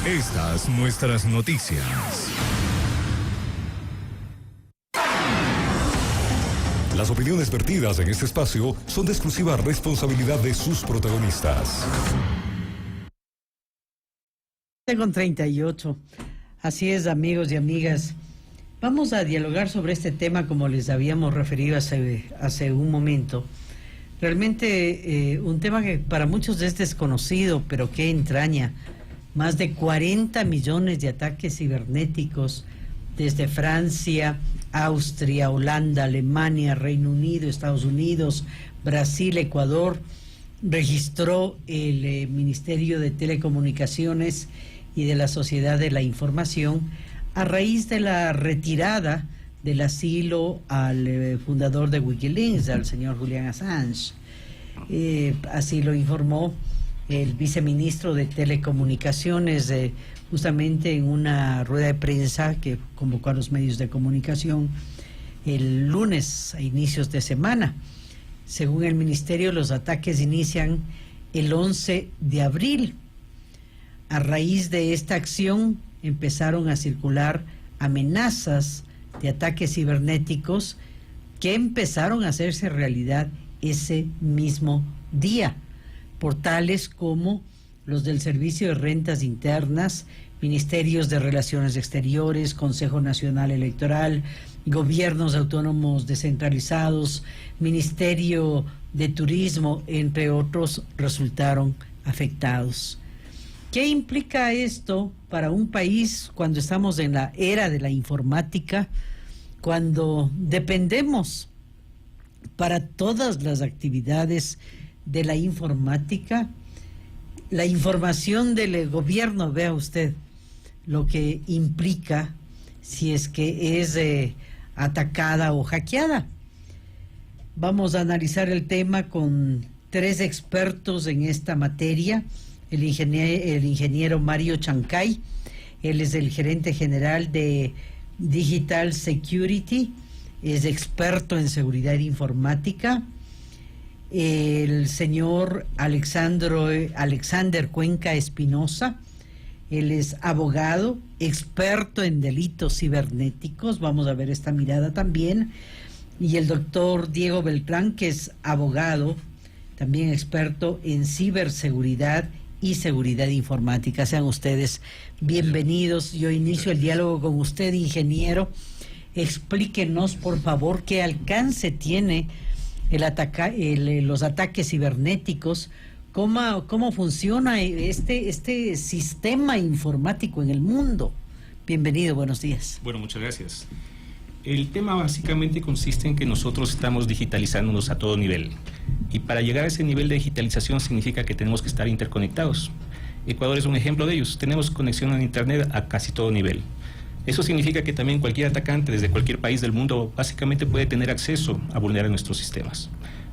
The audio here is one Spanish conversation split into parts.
Estas nuestras noticias. Las opiniones vertidas en este espacio son de exclusiva responsabilidad de sus protagonistas. Con 38. Así es, amigos y amigas. Vamos a dialogar sobre este tema como les habíamos referido hace un momento. Realmente un tema que para muchos es desconocido, pero que entraña más de 40 millones de ataques cibernéticos desde Francia, Austria, Holanda, Alemania, Reino Unido, Estados Unidos, Brasil, Ecuador. Registró el Ministerio de Telecomunicaciones y de la Sociedad de la Información a raíz de la retirada del asilo al fundador de Wikileaks, al señor Julian Assange. Así lo informó el viceministro de Telecomunicaciones justamente en una rueda de prensa que convocó a los medios de comunicación el lunes a inicios de semana. Según el ministerio, los ataques inician el 11 de abril. A raíz de esta acción empezaron a circular amenazas de ataques cibernéticos que empezaron a hacerse realidad ese mismo día. Portales como los del Servicio de Rentas Internas, Ministerios de Relaciones Exteriores, Consejo Nacional Electoral, gobiernos autónomos descentralizados, Ministerio de Turismo, entre otros, resultaron afectados. ¿Qué implica esto para un país cuando estamos en la era de la informática, cuando dependemos para todas las actividades de la informática? La información del gobierno, vea usted lo que implica si es que es atacada o hackeada. Vamos a analizar el tema con tres expertos en esta materia. El ingeniero Mario Chancay, él es el gerente general de Digital Security, es experto en seguridad informática. El señor Alexander Cuenca Espinosa, él es abogado, experto en delitos cibernéticos, vamos a ver esta mirada también. Y el doctor Diego Beltrán, que es abogado, también experto en ciberseguridad y seguridad informática. Sean ustedes bienvenidos. Yo inicio el diálogo con usted, ingeniero. Explíquenos, por favor, qué alcance tiene los ataques cibernéticos, cómo funciona este sistema informático en el mundo. Bienvenido, buenos días. Bueno, muchas gracias. El tema básicamente consiste en que nosotros estamos digitalizándonos a todo nivel. Y para llegar a ese nivel de digitalización significa que tenemos que estar interconectados. Ecuador es un ejemplo de ellos. Tenemos conexión a Internet a casi todo nivel. Eso significa que también cualquier atacante desde cualquier país del mundo básicamente puede tener acceso a vulnerar nuestros sistemas.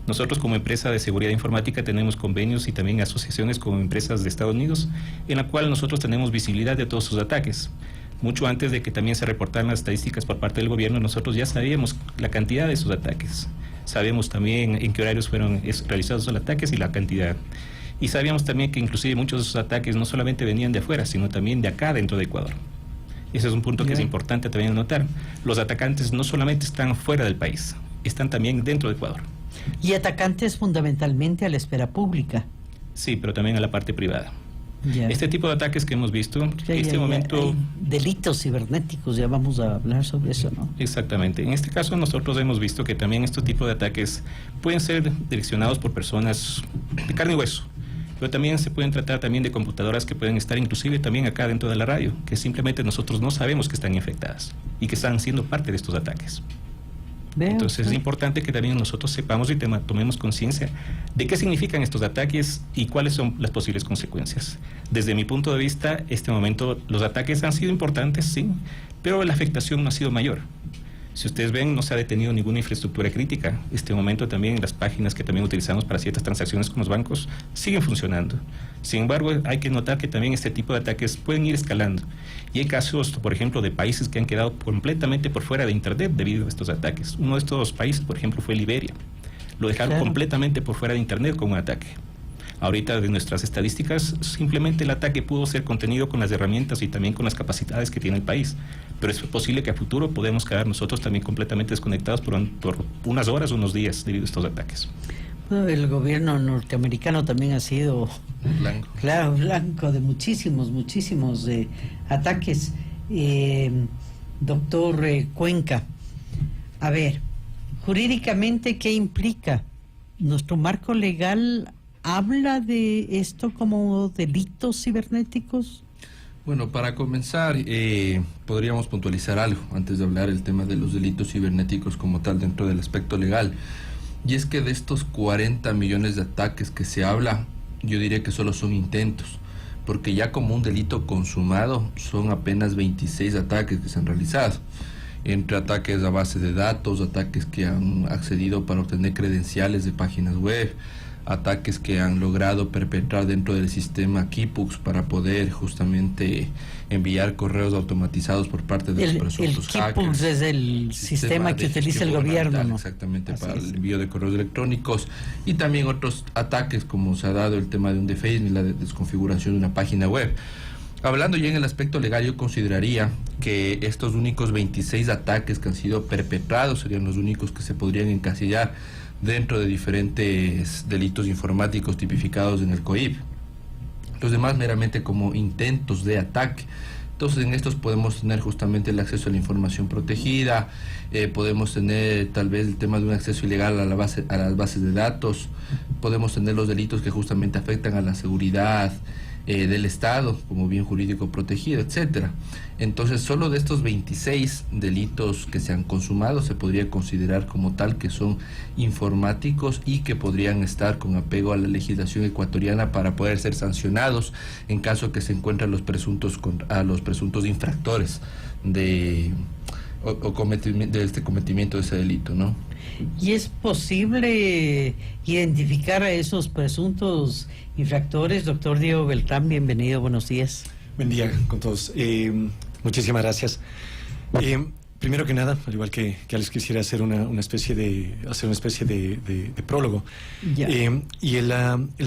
Nosotros como empresa de seguridad informática tenemos convenios y también asociaciones con empresas de Estados Unidos en la cual nosotros tenemos visibilidad de todos sus ataques. Mucho antes de que también se reportaran las estadísticas por parte del gobierno, nosotros ya sabíamos la cantidad de esos ataques. Sabemos también en qué horarios fueron realizados los ataques y la cantidad. Y sabíamos también que inclusive muchos de esos ataques no solamente venían de afuera, sino también de acá dentro de Ecuador. Ese es un punto que es importante también notar. Los atacantes no solamente están fuera del país, están también dentro de Ecuador. Y atacantes fundamentalmente a la esfera pública. Sí, pero también a la parte privada. Ya. Este tipo de ataques que hemos visto, en este momento... Hay delitos cibernéticos, ya vamos a hablar sobre eso, ¿no? Exactamente. En este caso nosotros hemos visto que también este tipo de ataques pueden ser direccionados por personas de carne y hueso, pero también se pueden tratar también de computadoras que pueden estar inclusive también acá dentro de la radio, que simplemente nosotros no sabemos que están infectadas y que están siendo parte de estos ataques. Entonces es importante que también nosotros sepamos y tomemos conciencia de qué significan estos ataques y cuáles son las posibles consecuencias. Desde mi punto de vista, este momento los ataques han sido importantes, sí, pero la afectación no ha sido mayor. Si ustedes ven, no se ha detenido ninguna infraestructura crítica. Este momento también las páginas que también utilizamos para ciertas transacciones con los bancos siguen funcionando. Sin embargo, hay que notar que también este tipo de ataques pueden ir escalando. Y hay casos, por ejemplo, de países que han quedado completamente por fuera de Internet debido a estos ataques. Uno de estos países, por ejemplo, fue Liberia. Lo dejaron completamente por fuera de Internet con un ataque. Ahorita de nuestras estadísticas, simplemente el ataque pudo ser contenido con las herramientas y también con las capacidades que tiene el país. Pero es posible que a futuro podemos quedar nosotros también completamente desconectados por unas horas o unos días debido a estos ataques. Bueno, el gobierno norteamericano también ha sido Blanco. Claro, blanco de muchísimos ataques. Doctor Cuenca, a ver, jurídicamente, ¿qué implica? ¿Nuestro marco legal habla de esto como delitos cibernéticos? Bueno, para comenzar, podríamos puntualizar algo antes de hablar el tema de los delitos cibernéticos como tal dentro del aspecto legal. Y es que de estos 40 millones de ataques que se habla, yo diría que solo son intentos, porque ya como un delito consumado son apenas 26 ataques que se han realizado, entre ataques a base de datos, ataques que han accedido para obtener credenciales de páginas web, ataques que han logrado perpetrar dentro del sistema Kipux para poder justamente enviar correos automatizados por parte de los presuntos hackers. El Kipux es el sistema que utiliza el gobierno, ¿no? Exactamente, Así para es. el envío de correos electrónicos, y también otros ataques como se ha dado el tema de un defacing y la desconfiguración de una página web. Hablando ya en el aspecto legal, yo consideraría que estos únicos 26 ataques que han sido perpetrados serían los únicos que se podrían encasillar dentro de diferentes delitos informáticos tipificados en el COIP. Los demás meramente como intentos de ataque. Entonces en estos podemos tener justamente el acceso a la información protegida, podemos tener tal vez el tema de un acceso ilegal a las bases de datos, podemos tener los delitos que justamente afectan a la seguridad del Estado como bien jurídico protegido, etcétera. Entonces solo de estos 26 delitos que se han consumado se podría considerar como tal que son informáticos y que podrían estar con apego a la legislación ecuatoriana para poder ser sancionados en caso que se encuentren los presuntos infractores de este cometimiento de ese delito, ¿no? ¿Y es posible identificar a esos presuntos infractores? Doctor Diego Beltrán, bienvenido, buenos días. Buen día con todos. Muchísimas gracias. Primero que nada, al igual que Alex, quisiera hacer una especie de prólogo. Ya. Y el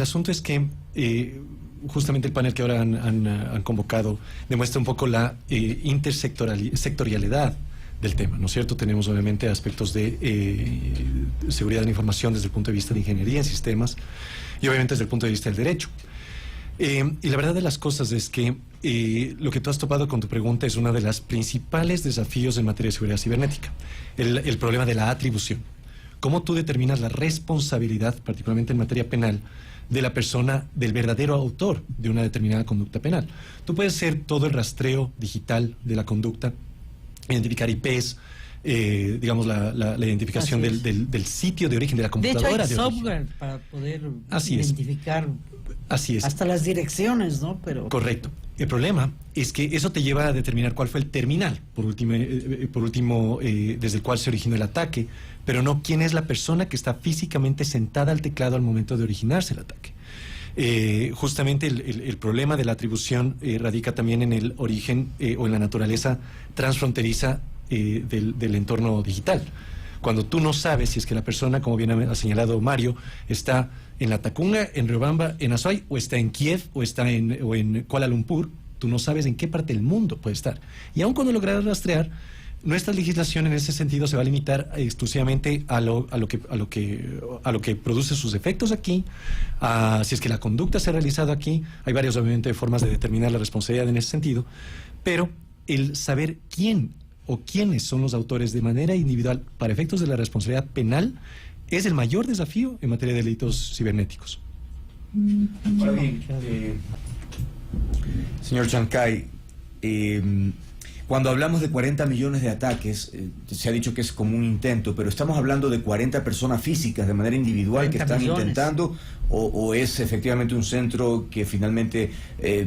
asunto es que justamente el panel que ahora han convocado demuestra un poco la intersectorialidad del tema, ¿no es cierto? Tenemos obviamente aspectos de seguridad de la información desde el punto de vista de ingeniería en sistemas y obviamente desde el punto de vista del derecho. Y la verdad de las cosas es que lo que tú has topado con tu pregunta es uno de los principales desafíos en materia de seguridad cibernética, el problema de la atribución. ¿Cómo tú determinas la responsabilidad, particularmente en materia penal, de la persona, del verdadero autor de una determinada conducta penal? Tú puedes hacer todo el rastreo digital de la conducta, identificar IPs, digamos la identificación del sitio de origen, de la computadora. De hecho, hay origen. software para poder Así es. identificar Así es. hasta las direcciones, ¿no? Pero Correcto. El problema es que eso te lleva a determinar cuál fue el terminal, por último, desde el cual se originó el ataque, pero no quién es la persona que está físicamente sentada al teclado al momento de originarse el ataque. Justamente el problema de la atribución radica también en el origen o en la naturaleza transfronteriza del entorno digital. Cuando tú no sabes si es que la persona, como bien ha señalado Mario, está en La Tacunga, en Riobamba, en Azuay, o está en Kiev, o está en Kuala Lumpur, tú no sabes en qué parte del mundo puede estar. Y aun cuando logras rastrear, nuestra legislación en ese sentido se va a limitar exclusivamente a lo que produce sus efectos aquí, si es que la conducta se ha realizado aquí. Hay varias, obviamente, formas de determinar la responsabilidad en ese sentido, pero el saber quién o quiénes son los autores de manera individual para efectos de la responsabilidad penal es el mayor desafío en materia de delitos cibernéticos. Ahora bien, señor Chancay, cuando hablamos de 40 millones de ataques, se ha dicho que es como un intento, pero estamos hablando de 40 personas físicas de manera individual que están millones. intentando, o es efectivamente un centro que finalmente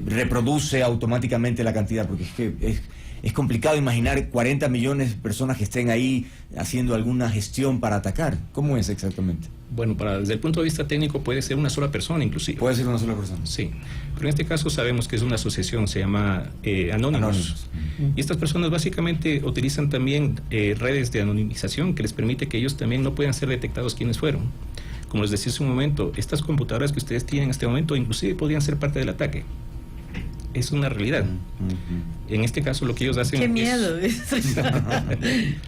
reproduce automáticamente la cantidad, porque es que es complicado imaginar 40 millones de personas que estén ahí haciendo alguna gestión para atacar. ¿Cómo es exactamente? Bueno, desde el punto de vista técnico puede ser una sola persona inclusive. Puede ser una sola persona. Sí, pero en este caso sabemos que es una asociación, se llama Anonymous. Y estas personas básicamente utilizan también redes de anonimización que les permite que ellos también no puedan ser detectados quiénes fueron. Como les decía hace un momento, estas computadoras que ustedes tienen en este momento inclusive podrían ser parte del ataque. Es una realidad. En este caso lo que ellos hacen ¡Qué miedo!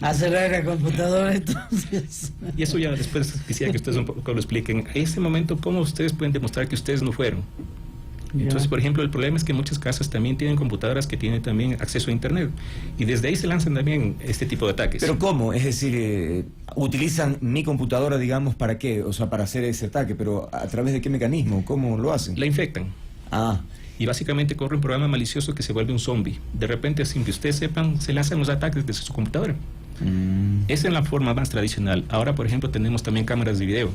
A cerrar la computadora entonces. Y eso ya después quisiera que ustedes un poco lo expliquen. En ese momento, ¿cómo ustedes pueden demostrar que ustedes no fueron? Entonces, por ejemplo, el problema es que muchas casas también tienen computadoras que tienen también acceso a Internet. Y desde ahí se lanzan también este tipo de ataques. ¿Pero cómo? Es decir, utilizan mi computadora, digamos, ¿para qué? O sea, para hacer ese ataque, pero ¿a través de qué mecanismo? ¿Cómo lo hacen? La infectan. Ah. Y básicamente corre un programa malicioso que se vuelve un zombie. De repente, sin que ustedes sepan, se lanzan los ataques desde su computadora. Esa es la forma más tradicional. Ahora, por ejemplo, tenemos también cámaras de video.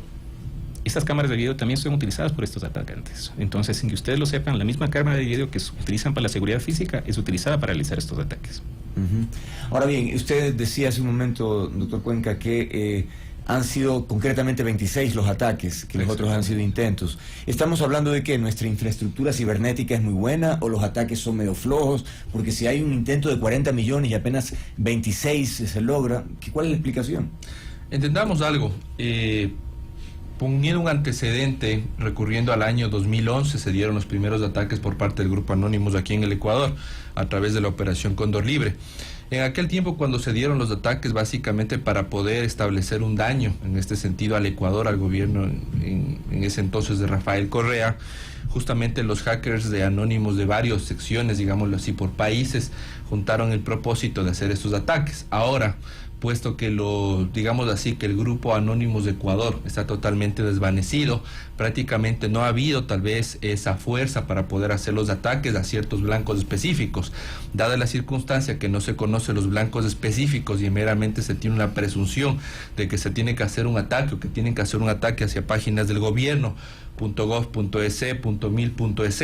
Estas cámaras de video también son utilizadas por estos atacantes. Entonces, sin que ustedes lo sepan, la misma cámara de video que utilizan para la seguridad física es utilizada para realizar estos ataques. Ahora bien, usted decía hace un momento, doctor Cuenca, que han sido concretamente 26 los ataques, que los otros han sido intentos. ¿Estamos hablando de que nuestra infraestructura cibernética es muy buena o los ataques son medio flojos? Porque si hay un intento de 40 millones y apenas 26 se logra, ¿cuál es la explicación? Entendamos algo. Poniendo un antecedente, recurriendo al año 2011, se dieron los primeros ataques por parte del Grupo Anonymous aquí en el Ecuador, a través de la Operación Cóndor Libre. En aquel tiempo, cuando se dieron los ataques, básicamente para poder establecer un daño, en este sentido, al Ecuador, al gobierno en ese entonces de Rafael Correa, justamente los hackers de Anonymous de varias secciones, digámoslo así, por países, juntaron el propósito de hacer estos ataques. Ahora, puesto que digamos así, que el Grupo Anonymous de Ecuador está totalmente desvanecido, prácticamente no ha habido tal vez esa fuerza para poder hacer los ataques a ciertos blancos específicos. Dada la circunstancia que no se conocen los blancos específicos y meramente se tiene una presunción de que se tiene que hacer un ataque o que tienen que hacer un ataque hacia páginas del gobierno, .gov.es, .mil.es,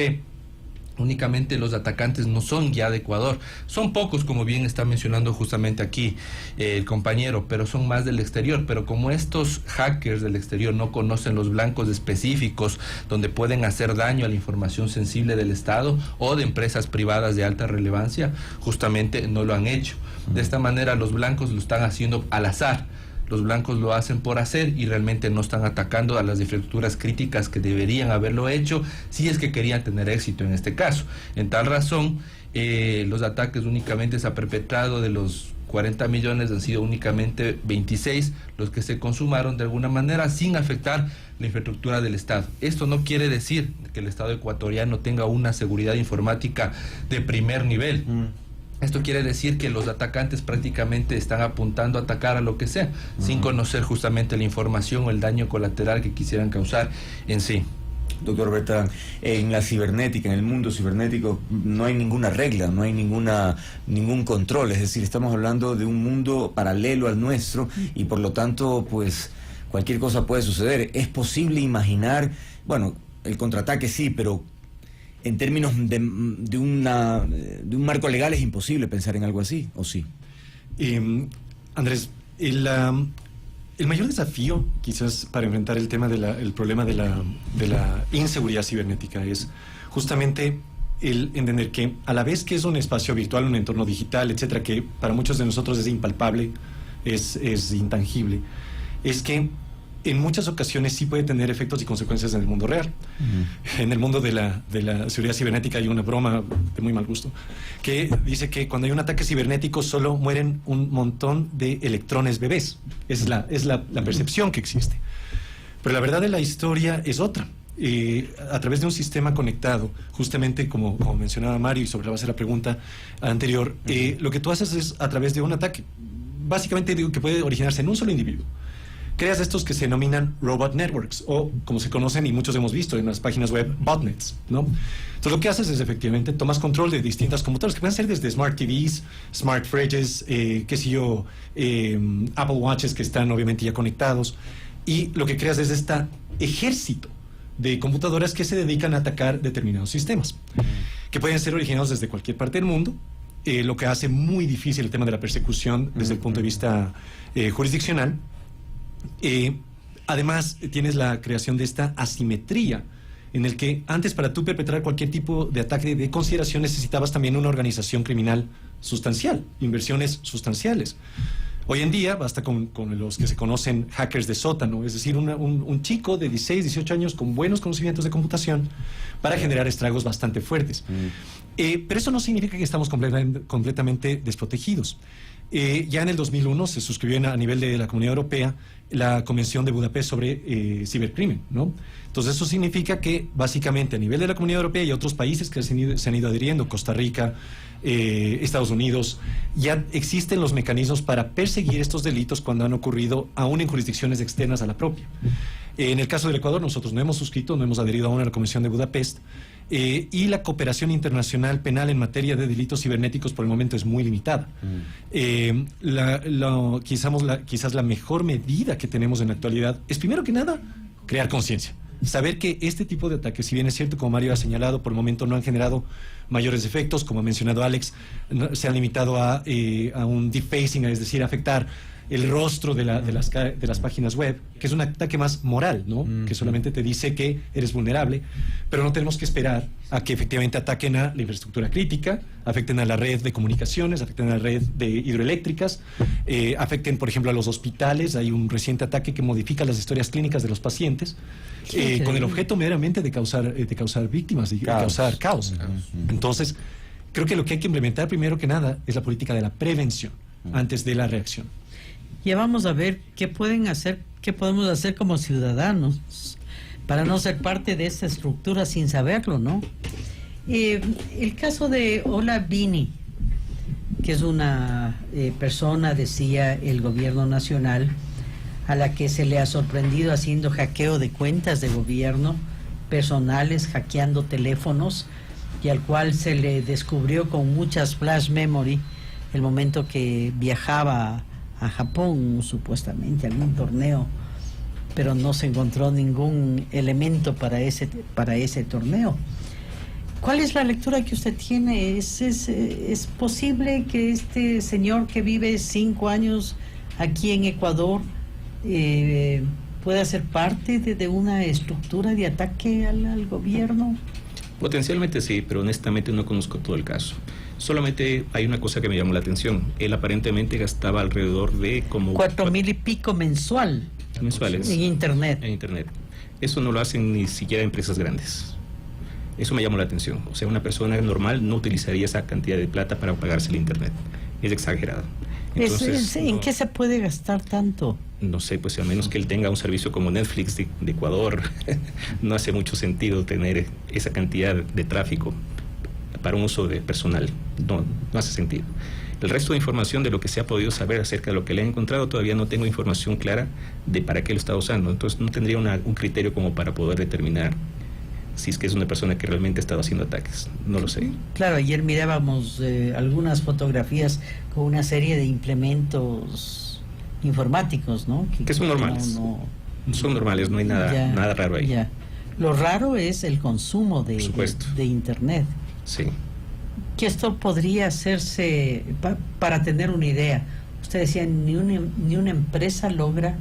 únicamente los atacantes no son ya de Ecuador, son pocos, como bien está mencionando justamente aquí el compañero, pero son más del exterior. Pero como estos hackers del exterior no conocen los blancos específicos donde pueden hacer daño a la información sensible del Estado o de empresas privadas de alta relevancia, justamente no lo han hecho. De esta manera los blancos lo están haciendo al azar. Los blancos lo hacen por hacer y realmente no están atacando a las infraestructuras críticas que deberían haberlo hecho si es que querían tener éxito en este caso. En tal razón, los ataques únicamente se han perpetrado de los 40 millones, han sido únicamente 26 los que se consumaron de alguna manera sin afectar la infraestructura del Estado. Esto no quiere decir que el Estado ecuatoriano tenga una seguridad informática de primer nivel. Esto quiere decir que los atacantes prácticamente están apuntando a atacar a lo que sea, sin conocer justamente la información o el daño colateral que quisieran causar en sí. Doctor Bertrand, en la cibernética, en el mundo cibernético, no hay ninguna regla, no hay ningún control. Es decir, estamos hablando de un mundo paralelo al nuestro y por lo tanto, pues, cualquier cosa puede suceder. ¿Es posible imaginar, bueno, el contraataque sí, pero en términos de un marco legal es imposible pensar en algo así, ¿o sí? Andrés, el mayor desafío, quizás, para enfrentar el tema el problema de la inseguridad cibernética es justamente el entender que a la vez que es un espacio virtual, un entorno digital, etcétera, que para muchos de nosotros es impalpable, es intangible, es que en muchas ocasiones sí puede tener efectos y consecuencias en el mundo real. En el mundo de la seguridad cibernética hay una broma de muy mal gusto que dice que cuando hay un ataque cibernético solo mueren un montón de electrones bebés. Es la percepción que existe. Pero la verdad de la historia es otra. A través de un sistema conectado, justamente como mencionaba Mario y sobre la base de la pregunta anterior, lo que tú haces es a través de un ataque. Básicamente digo que puede originarse en un solo individuo. Creas estos que se denominan robot networks, o como se conocen y muchos hemos visto en las páginas web, botnets, ¿no? Entonces lo que haces es efectivamente tomas control de distintas computadoras que pueden ser desde smart TVs, smart fridges, Apple Watches que están obviamente ya conectados, y lo que creas es este ejército de computadoras que se dedican a atacar determinados sistemas, que pueden ser originados desde cualquier parte del mundo, lo que hace muy difícil el tema de la persecución desde el punto de vista jurisdiccional. Además, tienes la creación de esta asimetría en el que antes, para tú perpetrar cualquier tipo de ataque de consideración, necesitabas también una organización criminal sustancial, inversiones sustanciales. Hoy en día basta con los que se conocen hackers de sótano, es decir, un chico de 16, 18 años con buenos conocimientos de computación para generar estragos bastante fuertes. Pero eso no significa que estamos completamente desprotegidos. Ya en el 2001 se suscribió a nivel de la Comunidad Europea la Convención de Budapest sobre cibercrimen, ¿no? Entonces eso significa que básicamente a nivel de la Comunidad Europea y otros países que se han ido adhiriendo, Costa Rica, Estados Unidos, ya existen los mecanismos para perseguir estos delitos cuando han ocurrido aún en jurisdicciones externas a la propia. En el caso del Ecuador, nosotros no hemos suscrito, no hemos adherido aún a la Convención de Budapest, y la cooperación internacional penal en materia de delitos cibernéticos por el momento es muy limitada. Quizás la mejor medida que tenemos en la actualidad es, primero que nada, crear conciencia. Saber que este tipo de ataques, si bien es cierto, como Mario ha señalado, por el momento no han generado mayores efectos, como ha mencionado Alex, se han limitado a un defacing, es decir, afectar el rostro de las páginas web, que es un ataque más moral, ¿no? Que solamente te dice que eres vulnerable, pero no tenemos que esperar a que efectivamente ataquen a la infraestructura crítica, afecten a la red de comunicaciones, afecten a la red de hidroeléctricas, afecten, por ejemplo, a los hospitales. Hay un reciente ataque que modifica las historias clínicas de los pacientes, con el objeto meramente de causar víctimas y causar caos. Entonces, creo que lo que hay que implementar primero que nada es la política de la prevención antes de la reacción. Ya vamos a ver qué podemos hacer como ciudadanos para no ser parte de esta estructura sin saberlo, ¿no? El caso de Ola Vini, que es una persona, decía el gobierno nacional, a la que se le ha sorprendido haciendo hackeo de cuentas de gobierno personales, hackeando teléfonos, y al cual se le descubrió con muchas flash memory el momento que viajaba a Japón, supuestamente, a algún torneo, pero no se encontró ningún elemento para ese torneo. ¿Cuál es la lectura que usted tiene? ¿Es posible que este señor que vive 5 años aquí en Ecuador pueda ser parte de una estructura de ataque al gobierno? Potencialmente sí, pero honestamente no conozco todo el caso. Solamente hay una cosa que me llamó la atención. Él aparentemente gastaba alrededor de como 4,000 y pico mensuales en internet. En internet. Eso no lo hacen ni siquiera empresas grandes. Eso me llamó la atención. O sea, una persona normal no utilizaría esa cantidad de plata para pagarse el internet. Es exagerado. Entonces, ¿En qué se puede gastar tanto? No sé, pues a menos que él tenga un servicio como Netflix de Ecuador, no hace mucho sentido tener esa cantidad de tráfico para un uso de personal. No hace sentido. El resto de información de lo que se ha podido saber acerca de lo que le han encontrado, todavía no tengo información clara de para qué lo está usando. Entonces no tendría un criterio como para poder determinar si es que es una persona que realmente ha estado haciendo ataques. No lo sé. Claro, ayer mirábamos algunas fotografías con una serie de implementos informáticos, ¿no? Que son normales. Son normales, no hay nada raro ahí. Ya. Lo raro es el consumo de internet. Sí. Que esto podría hacerse, para tener una idea, usted decía, ni una empresa logra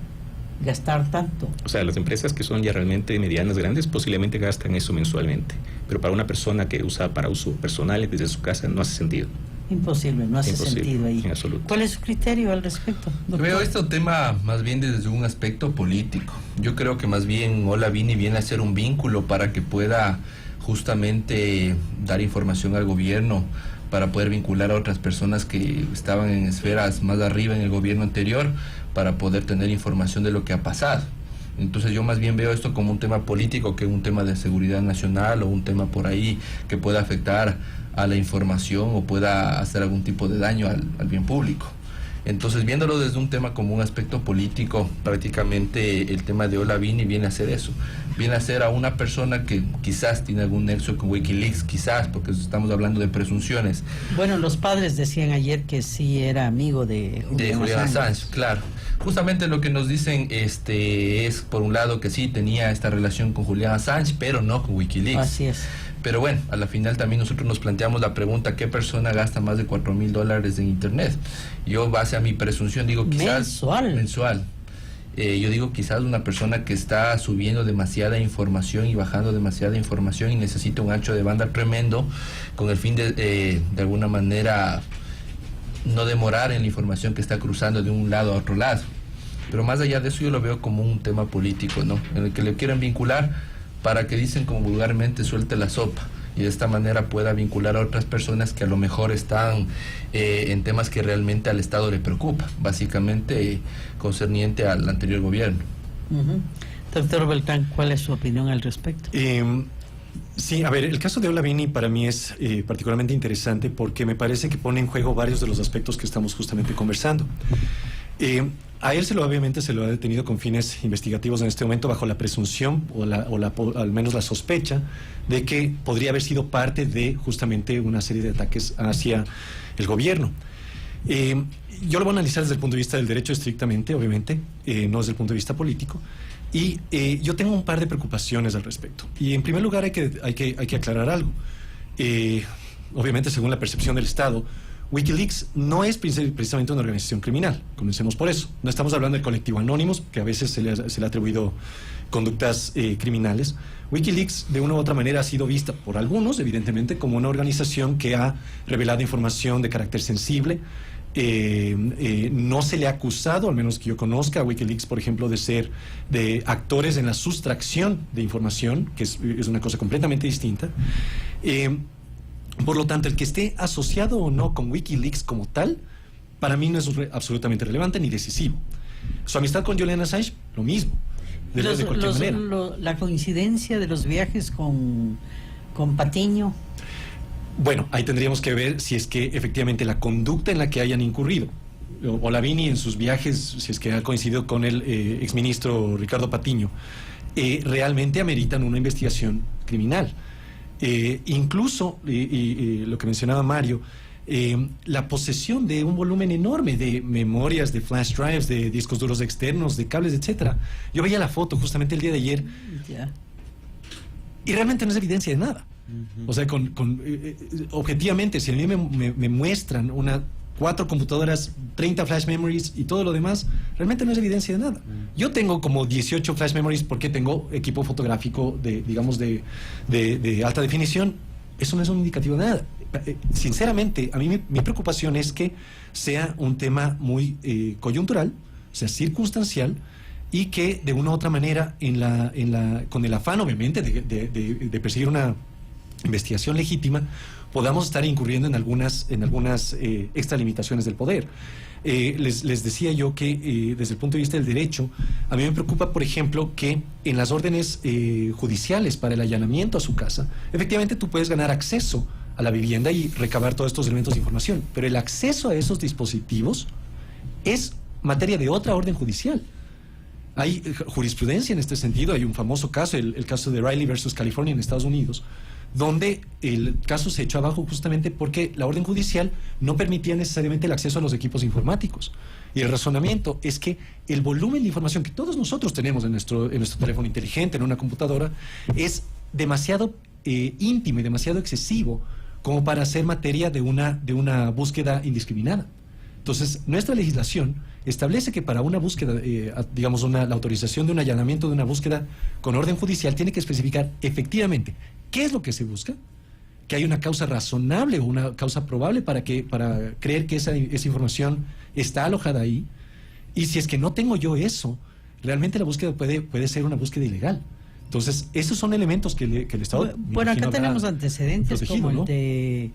gastar tanto. O sea, las empresas que son ya realmente medianas, grandes, posiblemente gastan eso mensualmente, pero para una persona que usa para uso personal desde su casa no hace sentido. Imposible, no hace sentido ahí. En absoluto. ¿Cuál es su criterio al respecto, doctor? Veo este tema más bien desde un aspecto político. Yo creo que más bien Ola Vini viene a ser un vínculo para que pueda justamente dar información al gobierno, para poder vincular a otras personas que estaban en esferas más arriba en el gobierno anterior, para poder tener información de lo que ha pasado. Entonces yo más bien veo esto como un tema político que un tema de seguridad nacional o un tema por ahí que pueda afectar a la información o pueda hacer algún tipo de daño al bien público. Entonces, viéndolo desde un tema como un aspecto político, prácticamente el tema de Ola Vini viene a ser eso. Viene a ser a una persona que quizás tiene algún nexo con Wikileaks, quizás, porque estamos hablando de presunciones. Bueno, los padres decían ayer que sí era amigo de Julian Assange, claro. Justamente lo que nos dicen es, por un lado, que sí tenía esta relación con Julian Assange, pero no con Wikileaks. Así es. Pero bueno, a la final también nosotros nos planteamos la pregunta, ¿qué persona gasta más de $4,000 en internet? Yo, base a mi presunción, digo quizás... Mensual. Yo digo quizás una persona que está subiendo demasiada información y bajando demasiada información y necesita un ancho de banda tremendo con el fin de alguna manera no demorar en la información que está cruzando de un lado a otro lado. Pero más allá de eso yo lo veo como un tema político, ¿no? En el que le quieren vincular para que dicen como vulgarmente suelte la sopa y de esta manera pueda vincular a otras personas que a lo mejor están en temas que realmente al Estado le preocupa, básicamente concerniente al anterior gobierno. Doctor Beltrán, ¿cuál es su opinión al respecto? Sí, a ver, el caso de Olavini para mí es particularmente interesante porque me parece que pone en juego varios de los aspectos que estamos justamente conversando. A él obviamente se lo ha detenido con fines investigativos en este momento bajo la presunción al menos la sospecha de que podría haber sido parte de justamente una serie de ataques hacia el gobierno. Yo lo voy a analizar desde el punto de vista del derecho estrictamente, obviamente, no desde el punto de vista político. Y yo tengo un par de preocupaciones al respecto. Y en primer lugar hay que aclarar algo. Obviamente, según la percepción del Estado, Wikileaks no es precisamente una organización criminal. Comencemos por eso. No estamos hablando del colectivo Anonymous, que a veces se le ha atribuido conductas criminales. Wikileaks, de una u otra manera, ha sido vista por algunos, evidentemente, como una organización que ha revelado información de carácter sensible. No se le ha acusado, al menos que yo conozca, a Wikileaks, por ejemplo, de ser de actores en la sustracción de información, que es una cosa completamente distinta. Por lo tanto, el que esté asociado o no con Wikileaks como tal, para mí no es absolutamente relevante ni decisivo. Su amistad con Julian Assange, lo mismo. De cualquier manera. La coincidencia de los viajes con Patiño. Bueno, ahí tendríamos que ver si es que efectivamente la conducta en la que hayan incurrido, Olavini en sus viajes, si es que ha coincidido con el exministro Ricardo Patiño, realmente ameritan una investigación criminal. Incluso, lo que mencionaba Mario, la posesión de un volumen enorme de memorias, de flash drives, de discos duros externos, de cables, etcétera. Yo veía la foto justamente el día de ayer y realmente no es evidencia de nada. O sea, objetivamente, si a mí me muestran 4 computadoras, 30 flash memories y todo lo demás, realmente no es evidencia de nada. Yo tengo como 18 flash memories porque tengo equipo fotográfico de alta definición. Eso no es un indicativo de nada. Sinceramente, a mí mi preocupación es que sea un tema muy coyuntural, sea circunstancial, y que de una u otra manera, con el afán obviamente de perseguir una investigación legítima, podamos estar incurriendo en algunas extralimitaciones del poder. Les decía yo que desde el punto de vista del derecho, a mí me preocupa, por ejemplo, que en las órdenes judiciales para el allanamiento a su casa, efectivamente tú puedes ganar acceso a la vivienda y recabar todos estos elementos de información, pero el acceso a esos dispositivos es materia de otra orden judicial. Hay jurisprudencia en este sentido. Hay un famoso caso, el caso de Riley versus California en Estados Unidos, donde el caso se echó abajo justamente porque la orden judicial no permitía necesariamente el acceso a los equipos informáticos. Y el razonamiento es que el volumen de información que todos nosotros tenemos en nuestro teléfono inteligente, en una computadora, es demasiado íntimo y demasiado excesivo como para ser materia de una búsqueda indiscriminada. Entonces, nuestra legislación establece que para una búsqueda, la autorización de un allanamiento de una búsqueda con orden judicial tiene que especificar efectivamente qué es lo que se busca, que hay una causa razonable o una causa probable para creer que esa información está alojada ahí, y si es que no tengo yo eso, realmente la búsqueda puede ser una búsqueda ilegal. Entonces, esos son elementos que el Estado... Bueno, acá tenemos antecedentes como el de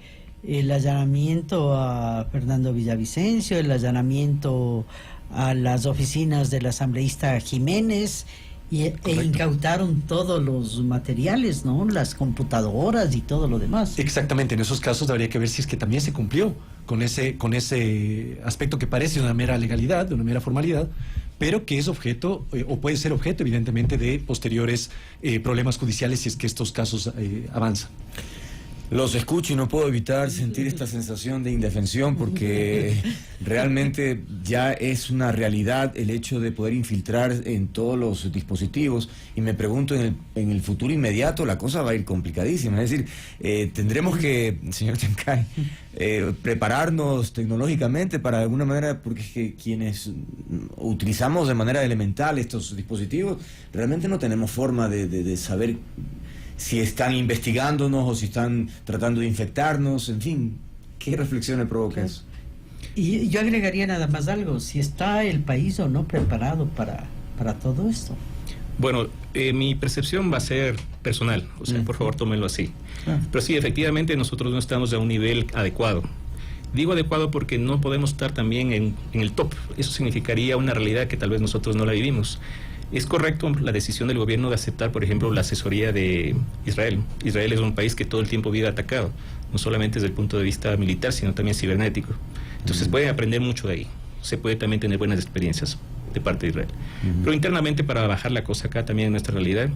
el allanamiento a Fernando Villavicencio, el allanamiento a las oficinas del asambleísta Jiménez, e incautaron todos los materiales, ¿no? Las computadoras y todo lo demás. Exactamente, en esos casos habría que ver si es que también se cumplió con ese aspecto que parece una mera legalidad, de una mera formalidad, pero que es objeto, o puede ser objeto, evidentemente, de posteriores problemas judiciales si es que estos casos avanzan. Los escucho y no puedo evitar sentir esta sensación de indefensión porque realmente ya es una realidad el hecho de poder infiltrar en todos los dispositivos, y me pregunto en el futuro inmediato la cosa va a ir complicadísima. Es decir, tendremos que, señor Chancay, prepararnos tecnológicamente para de alguna manera, porque es que quienes utilizamos de manera elemental estos dispositivos realmente no tenemos forma de saber si están investigándonos o si están tratando de infectarnos, en fin. ¿Qué reflexiones provoca eso? Y yo agregaría nada más algo, si está el país o no preparado para todo esto. Bueno, mi percepción va a ser personal, o sea, por favor tómenlo así. Pero sí, efectivamente nosotros no estamos a un nivel adecuado. Digo adecuado porque no podemos estar también en el top. Eso significaría una realidad que tal vez nosotros no la vivimos. Es correcto la decisión del gobierno de aceptar, por ejemplo, la asesoría de Israel. Israel es un país que todo el tiempo vive atacado, no solamente desde el punto de vista militar, sino también cibernético. Entonces pueden aprender mucho de ahí. Se puede también tener buenas experiencias de parte de Israel. Pero internamente, para bajar la cosa acá también en nuestra realidad,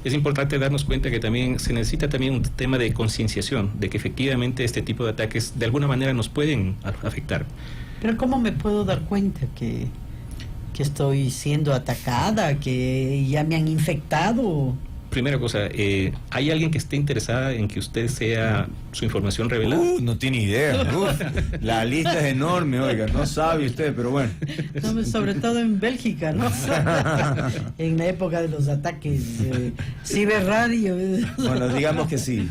es importante darnos cuenta que también se necesita también un tema de concienciación, de que efectivamente este tipo de ataques de alguna manera nos pueden afectar. Pero ¿cómo me puedo dar cuenta que estoy siendo atacada, que ya me han infectado? Primera cosa, ¿hay alguien que esté interesada en que usted sea su información revelada? No tiene idea. La lista es enorme, oiga, no sabe usted, pero bueno. No, sobre todo en Bélgica, ¿no? En la época de los ataques, ciberradio. Bueno, digamos que sí.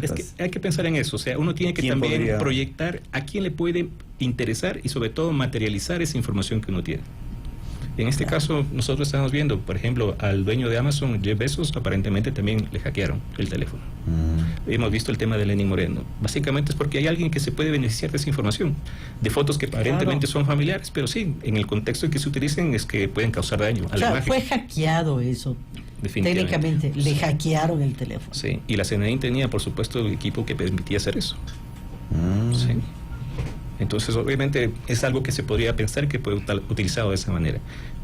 Es que hay que pensar en eso, o sea, uno tiene que también proyectar a quién le puede interesar y sobre todo materializar esa información que uno tiene. En este caso, nosotros estamos viendo, por ejemplo, al dueño de Amazon, Jeff Bezos, aparentemente también le hackearon el teléfono. Hemos visto el tema de Lenín Moreno. Básicamente es porque hay alguien que se puede beneficiar de esa información, de fotos que aparentemente son familiares, pero sí, en el contexto en que se utilicen es que pueden causar daño a la imagen. Fue hackeado eso. Técnicamente, le hackearon el teléfono. Sí, y la CNI tenía, por supuesto, el equipo que permitía hacer eso. Sí. Entonces, obviamente, es algo que se podría pensar que puede utilizado de esa manera.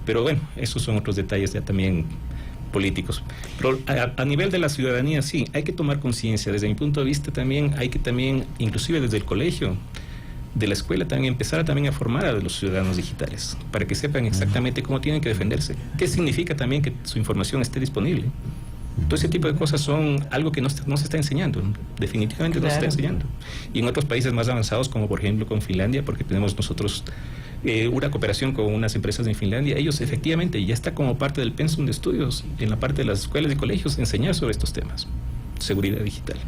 Pero bueno, esos son otros detalles ya también políticos. Pero a nivel de la ciudadanía, sí, hay que tomar conciencia. Desde mi punto de vista también, hay que también, inclusive desde el colegio, de la escuela, también empezar a formar a los ciudadanos digitales, para que sepan exactamente cómo tienen que defenderse. ¿Qué significa también que su información esté disponible? Todo ese tipo de cosas son algo que no se está enseñando, definitivamente no se está enseñando. Y en otros países más avanzados, como por ejemplo con Finlandia, porque tenemos nosotros una cooperación con unas empresas en Finlandia, ellos efectivamente ya está como parte del pensum de estudios, en la parte de las escuelas y colegios, enseñar sobre estos temas, seguridad digital.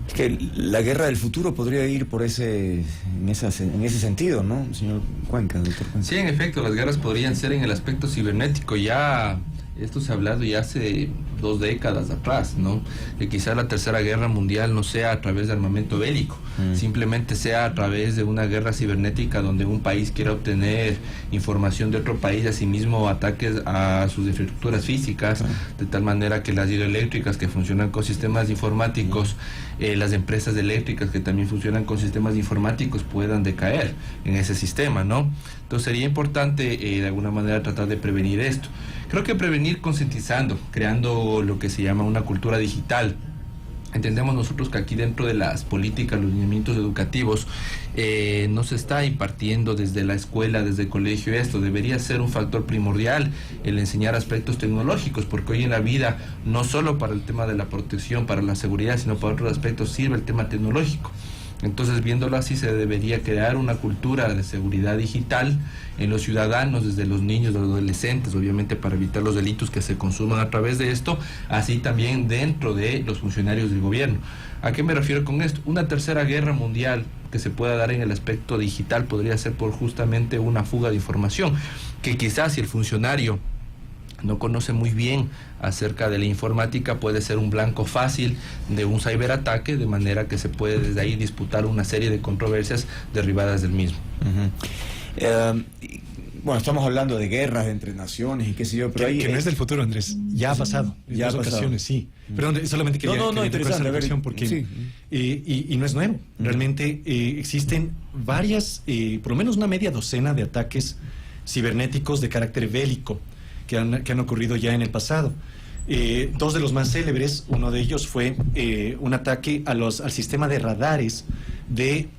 Es que la guerra del futuro podría ir por en ese sentido, ¿no, señor Cuenca, doctor Cuenca? Sí, en efecto, las guerras podrían ser en el aspecto cibernético. Ya esto se ha hablado ya hace 2 décadas atrás, ¿no? Que quizá la tercera guerra mundial no sea a través de armamento bélico, simplemente sea a través de una guerra cibernética donde un país quiera obtener información de otro país, asimismo ataques a sus infraestructuras físicas, de tal manera que las hidroeléctricas que funcionan con sistemas informáticos, las empresas eléctricas que también funcionan con sistemas informáticos puedan decaer en ese sistema, ¿no? Entonces sería importante de alguna manera tratar de prevenir esto. Creo que prevenir concientizando, creando lo que se llama una cultura digital. Entendemos nosotros que aquí dentro de las políticas, los lineamientos educativos, no se está impartiendo desde la escuela, desde el colegio esto. Debería ser un factor primordial el enseñar aspectos tecnológicos, porque hoy en la vida, no solo para el tema de la protección, para la seguridad, sino para otros aspectos sirve el tema tecnológico. Entonces, viéndolo así, se debería crear una cultura de seguridad digital en los ciudadanos, desde los niños, los adolescentes, obviamente para evitar los delitos que se consuman a través de esto, así también dentro de los funcionarios del gobierno. ¿A qué me refiero con esto? Una tercera guerra mundial que se pueda dar en el aspecto digital podría ser por justamente una fuga de información, que quizás si el funcionario no conoce muy bien acerca de la informática, puede ser un blanco fácil de un ciberataque, de manera que se puede desde ahí disputar una serie de controversias derivadas del mismo. Bueno, estamos hablando de guerras entre naciones y qué sé yo, pero que no es del futuro, Andrés. Ya ha pasado. En dos ocasiones, sí. Perdón, solamente quería interesante, esa reflexión porque sí. Y no es nuevo. Realmente existen varias, por lo menos una media docena de ataques cibernéticos de carácter bélico que han ocurrido ya en el pasado. 2 de los más célebres, uno de ellos fue un ataque al sistema de radares de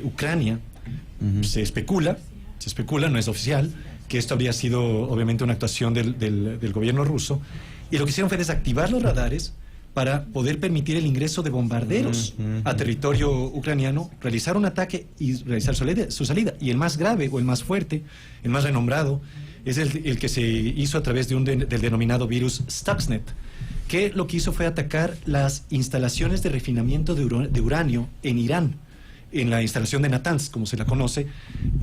Ucrania. Se especula, no es oficial, que esto habría sido obviamente una actuación del gobierno ruso, y lo que hicieron fue desactivar los radares para poder permitir el ingreso de bombarderos a territorio ucraniano, realizar un ataque y realizar su salida. Y el más grave o el más fuerte, el más renombrado, es el que se hizo a través del denominado virus Stuxnet, que lo que hizo fue atacar las instalaciones de refinamiento de uranio en Irán. en la instalación de Natanz, como se la conoce,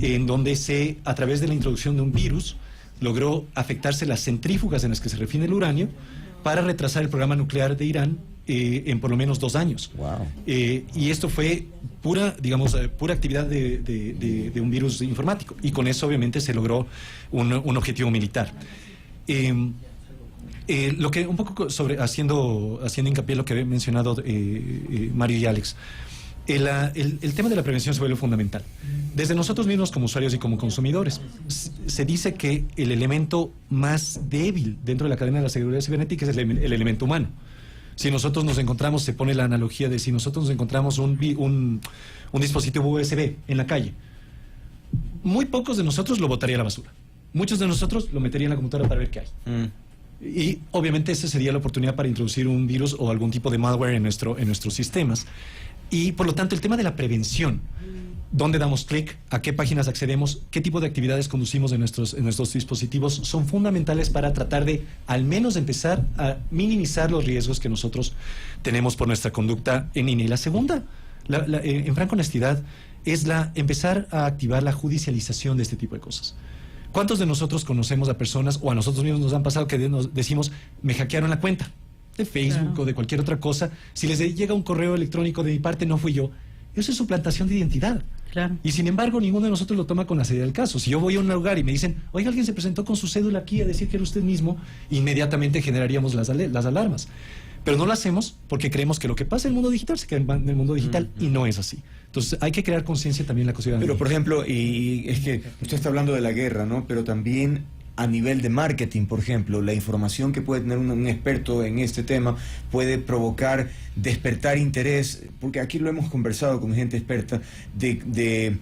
en donde a través de la introducción de un virus, logró afectarse las centrífugas en las que se refina el uranio para retrasar el programa nuclear de Irán en por lo menos 2 años. Wow. Y esto fue pura actividad de un virus informático. Y con eso obviamente se logró un objetivo militar. Lo que un poco haciendo hincapié en lo que había mencionado Mario y Alex, el tema de la prevención se vuelve fundamental. Desde nosotros mismos como usuarios y como consumidores, se dice que el elemento más débil dentro de la cadena de la seguridad cibernética es el elemento humano. Si nosotros nos encontramos, se pone la analogía de si nosotros nos encontramos un dispositivo USB en la calle, muy pocos de nosotros lo botaría a la basura. Muchos de nosotros lo meterían en la computadora para ver qué hay. Y obviamente esa sería la oportunidad para introducir un virus o algún tipo de malware en nuestros sistemas. Y por lo tanto el tema de la prevención, dónde damos clic, a qué páginas accedemos, qué tipo de actividades conducimos en nuestros dispositivos, son fundamentales para tratar de al menos empezar a minimizar los riesgos que nosotros tenemos por nuestra conducta en línea. Y la segunda, en franca honestidad, es empezar a activar la judicialización de este tipo de cosas. ¿Cuántos de nosotros conocemos a personas, o a nosotros mismos nos han pasado, que nos decimos, me hackearon la cuenta de Facebook o de cualquier otra cosa? Si les llega un correo electrónico de mi parte, no fui yo. Eso es suplantación de identidad. Claro. Y sin embargo, ninguno de nosotros lo toma con la seriedad del caso. Si yo voy a un lugar y me dicen, oiga, alguien se presentó con su cédula aquí a decir que era usted mismo, inmediatamente generaríamos las alarmas. Pero no lo hacemos porque creemos que lo que pasa en el mundo digital se queda en el mundo digital, y no es así. Entonces hay que crear conciencia también en la ciudadanía. Pero por ejemplo, y es que usted está hablando de la guerra, ¿no? Pero también a nivel de marketing, por ejemplo, la información que puede tener un experto en este tema puede provocar, despertar interés, porque aquí lo hemos conversado con gente experta, de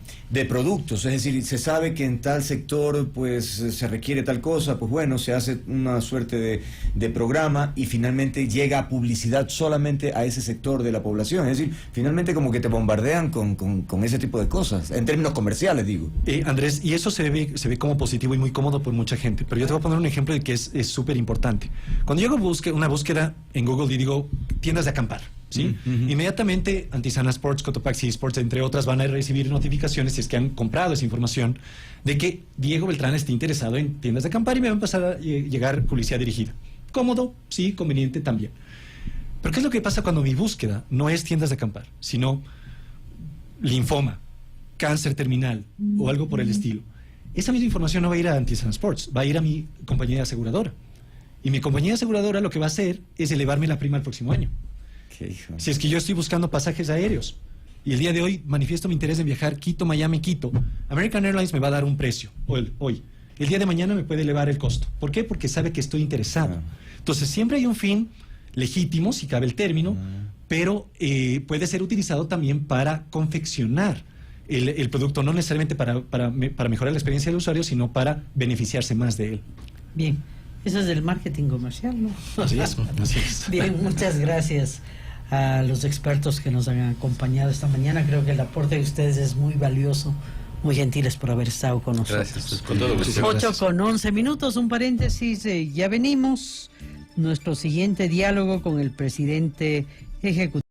productos. Es decir, se sabe que en tal sector pues se requiere tal cosa, pues bueno, se hace una suerte de programa y finalmente llega publicidad solamente a ese sector de la población. Es decir, finalmente como que te bombardean con ese tipo de cosas, en términos comerciales, digo. Andrés, y eso se ve como positivo y muy cómodo por mucha gente, pero yo te voy a poner un ejemplo de que es súper importante. Cuando yo hago una búsqueda en Google y digo tiendas de acampar, ¿sí? Inmediatamente Antisana Sports, Cotopaxi Sports, entre otras, van a recibir notificaciones, si es que han comprado esa información, de que Diego Beltrán esté interesado en tiendas de acampar, y me va a empezar a llegar publicidad dirigida. Cómodo, sí, conveniente también. Pero ¿qué es lo que pasa cuando mi búsqueda no es tiendas de acampar, sino linfoma, cáncer terminal o algo por el estilo? Esa misma información no va a ir a Antisana Sports, va a ir a mi compañía aseguradora. Y mi compañía aseguradora lo que va a hacer es elevarme la prima el próximo año. Si es que yo estoy buscando pasajes aéreos y el día de hoy manifiesto mi interés en viajar Quito, Miami, Quito, American Airlines me va a dar un precio hoy. El día de mañana me puede elevar el costo. ¿Por qué? Porque sabe que estoy interesado. Entonces siempre hay un fin legítimo, si cabe el término, pero puede ser utilizado también para confeccionar el producto, no necesariamente para mejorar la experiencia del usuario, sino para beneficiarse más de él. Bien, eso es del marketing comercial, ¿no? Así es, así es. Bien, muchas gracias a los expertos que nos han acompañado esta mañana. Creo que el aporte de ustedes es muy valioso. Muy gentiles por haber estado con nosotros. Gracias, con todo gusto. 8:11, un paréntesis, ya venimos. Nuestro siguiente diálogo con el presidente ejecutivo.